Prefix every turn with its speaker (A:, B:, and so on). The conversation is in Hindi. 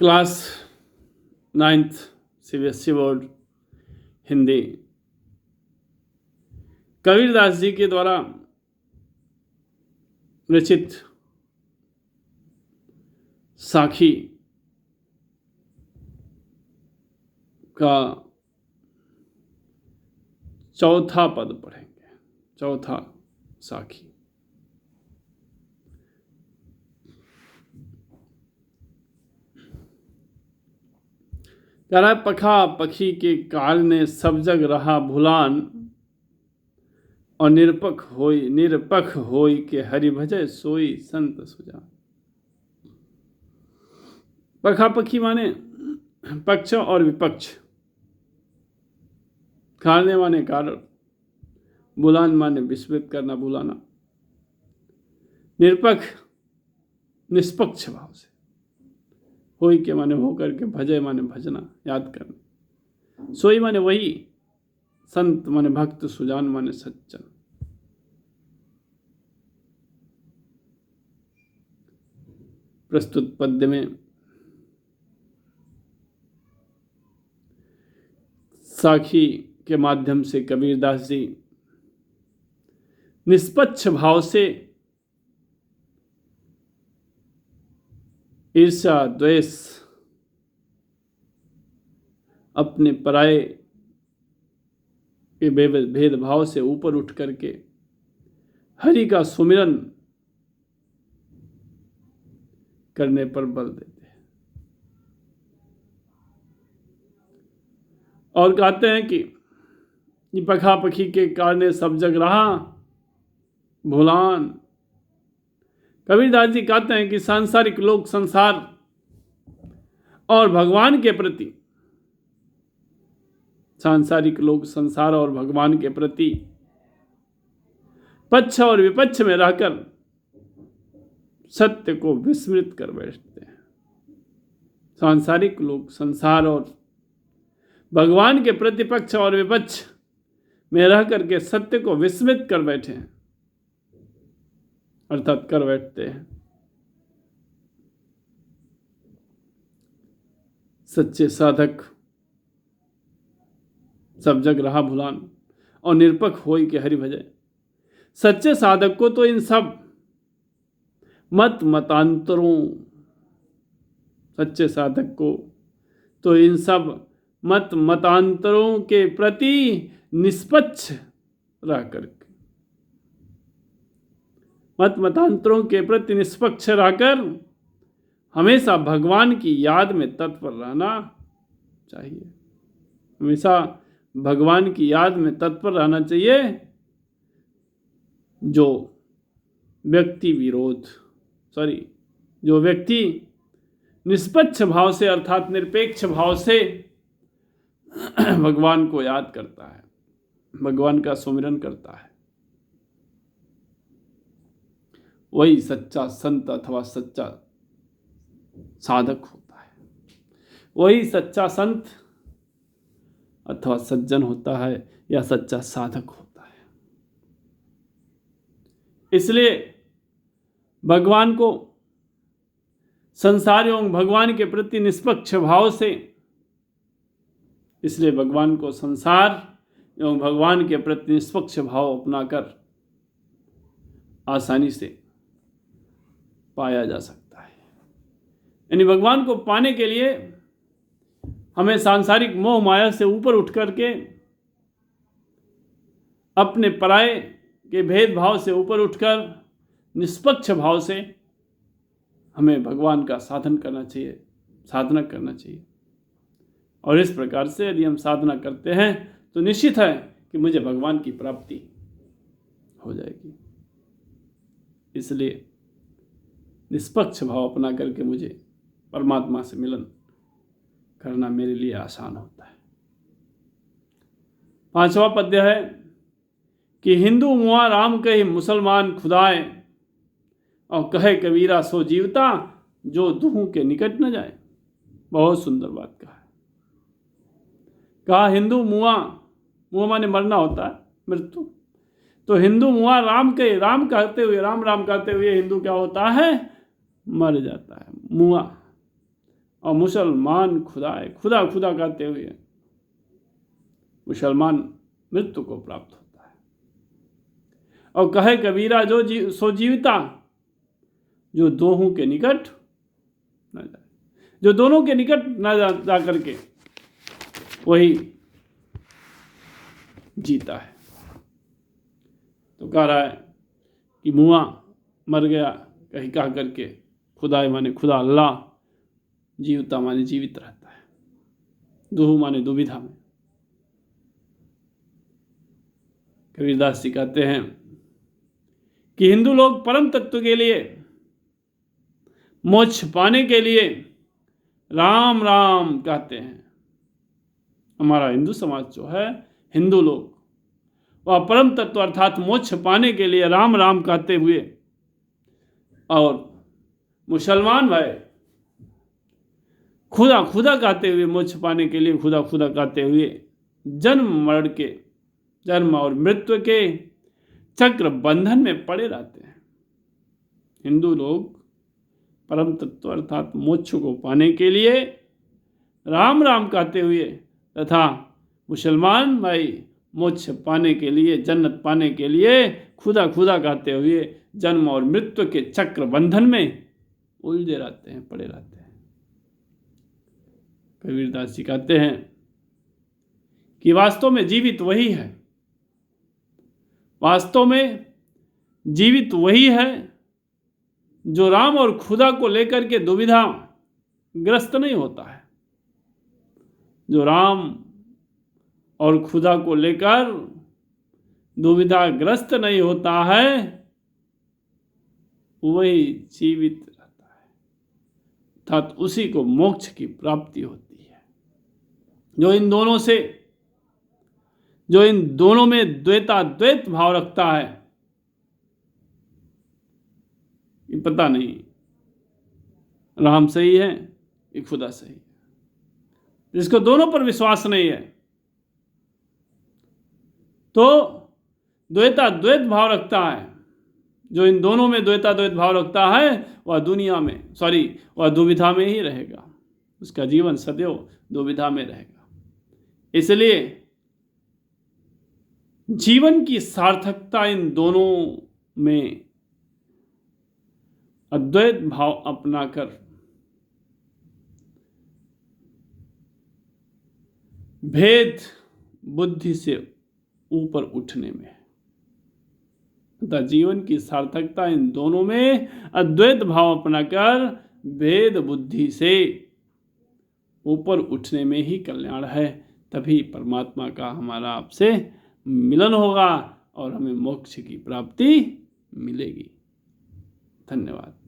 A: Class 9th CBSE board Hindi Kabirdas ji के द्वारा रचित साखी का चौथा पद पढ़ेंगे। चौथा साखी। कह रहा है, पखा पखी के काल ने सब जग रहा भुलान, और निरपख होई के हरि भजय सोई संत सुजान। पखा पखी माने पक्ष और विपक्ष, काल माने कारण, बुलान माने विस्मृत करना, बुलाना। निरपक्ष निष्पक्ष भाव से, होई के माने हो करके, भजय माने भजना, याद करना, सोई माने वही, संत माने भक्त, सुजान माने सज्जन। प्रस्तुत पद्य में साखी के माध्यम से कबीरदास जी निष्पक्ष भाव से ईर्ष्या द्वेष, अपने पराये के भेदभाव से ऊपर उठ करके हरि का सुमिरन करने पर बल देते हैं। और कहते हैं कि ये पखा पखी के कारण सब जग रहा भुलान। कबीरदास जी कहते हैं कि सांसारिक लोग संसार और भगवान के प्रति, सांसारिक लोग संसार और भगवान के प्रति पक्ष और विपक्ष में रहकर सत्य को विस्मृत कर बैठते हैं। सांसारिक लोग संसार और भगवान के प्रति पक्ष और विपक्ष में रह करके सत्य को विस्मृत कर बैठे हैं, अर्थात कर बैठते हैं। सच्चे साधक सब जग रहा भुलान, और निरपक्ष होई के हरि भजय। सच्चे साधक को तो इन सब मतांतरों, सच्चे साधक को तो इन सब मतांतरों के प्रति निष्पक्ष रह करके, मतांतरों के प्रति निष्पक्ष रहकर हमेशा भगवान की याद में तत्पर रहना चाहिए। हमेशा भगवान की याद में तत्पर रहना चाहिए। जो व्यक्ति निष्पक्ष भाव से अर्थात निरपेक्ष भाव से भगवान को याद करता है, भगवान का सुमिरन करता है, वही सच्चा संत अथवा सच्चा साधक होता है। वही सच्चा संत अथवा सज्जन होता है या सच्चा साधक होता है। इसलिए भगवान को संसार एवं भगवान के प्रति निष्पक्ष भाव से, इसलिए भगवान को संसार एवं भगवान के प्रति निष्पक्ष भाव अपनाकर आसानी से पाया जा सकता है। यानी भगवान को पाने के लिए हमें सांसारिक मोह माया से ऊपर उठ करके, अपने पराये के भेदभाव से ऊपर उठकर निष्पक्ष भाव से हमें भगवान का साधन करना चाहिए, साधना करना चाहिए। और इस प्रकार से यदि हम साधना करते हैं तो निश्चित है कि मुझे भगवान की प्राप्ति हो जाएगी। इसलिए निष्पक्ष भाव अपना करके मुझे परमात्मा से मिलन करना मेरे लिए आसान होता है। 5वां पद्य है कि हिंदू मुआ राम कहे मुसलमान खुदाए, और कहे कबीरा सो जीवता जो दुहू के निकट न जाए। बहुत सुंदर बात कहा हिंदू मुआ माने मरना होता है, मृत्यु। तो हिंदू मुआ राम कहते हुए, राम कहते हुए हिंदू क्या होता है? मर जाता है, मुआ। और मुसलमान खुदा है, खुदा खुदा कहते हुए मुसलमान मृत्यु को प्राप्त होता है। और कहे कबीरा सो जीविता जो दोहों के निकट न जाए, जो दोनों के निकट न जा करके वही जीता है। तो कह रहा है कि मुआ मर गया कहीं कह करके खुदा माने खुदा अल्लाह, जीवता माने जीवित रहता है, दुहु माने दुविधा में। कबीरदास जी कहते हैं कि हिंदू लोग परम तत्व के लिए, मोक्ष पाने के लिए राम राम कहते हैं। हमारा हिंदू समाज जो है, हिंदू लोग, वह परम तत्व अर्थात मोक्ष पाने के लिए राम राम कहते हुए, और मुसलमान भाई खुदा खुदा कहते हुए, मोक्ष पाने के लिए खुदा खुदा कहते हुए जन्म और मृत्यु के चक्र बंधन में पड़े रहते हैं। हिंदू लोग परम तत्व अर्थात मोक्ष को पाने के लिए राम राम कहते हुए, तथा मुसलमान भाई मोक्ष पाने के लिए, जन्नत पाने के लिए खुदा खुदा कहते हुए जन्म और मृत्यु के चक्र बंधन में उलझे रहते हैं, पड़े रहते हैं। कबीरदास जी कहते हैं कि वास्तव में जीवित वही है, वास्तव में जीवित वही है जो राम और खुदा को लेकर के दुविधा ग्रस्त नहीं होता है। जो राम और खुदा को लेकर दुविधा ग्रस्त नहीं होता है, वही जीवित रहता है, अर्थात उसी को मोक्ष की प्राप्ति होती है। जो इन दोनों में द्वैत भाव रखता है, ये पता नहीं राम सही है कि खुदा सही है, जिसको दोनों पर विश्वास नहीं है, तो द्वैत भाव रखता है। जो इन दोनों में द्वैत भाव रखता है, वह वह दुविधा में ही रहेगा, उसका जीवन सदैव दुविधा में रहेगा। इसलिए जीवन की सार्थकता इन दोनों में अद्वैत भाव अपनाकर भेद बुद्धि से ऊपर उठने में, तथा जीवन की सार्थकता इन दोनों में अद्वैत भाव अपनाकर भेद बुद्धि से ऊपर उठने में ही कल्याण है। तभी परमात्मा का हमारा आपसे मिलन होगा और हमें मोक्ष की प्राप्ति मिलेगी। धन्यवाद।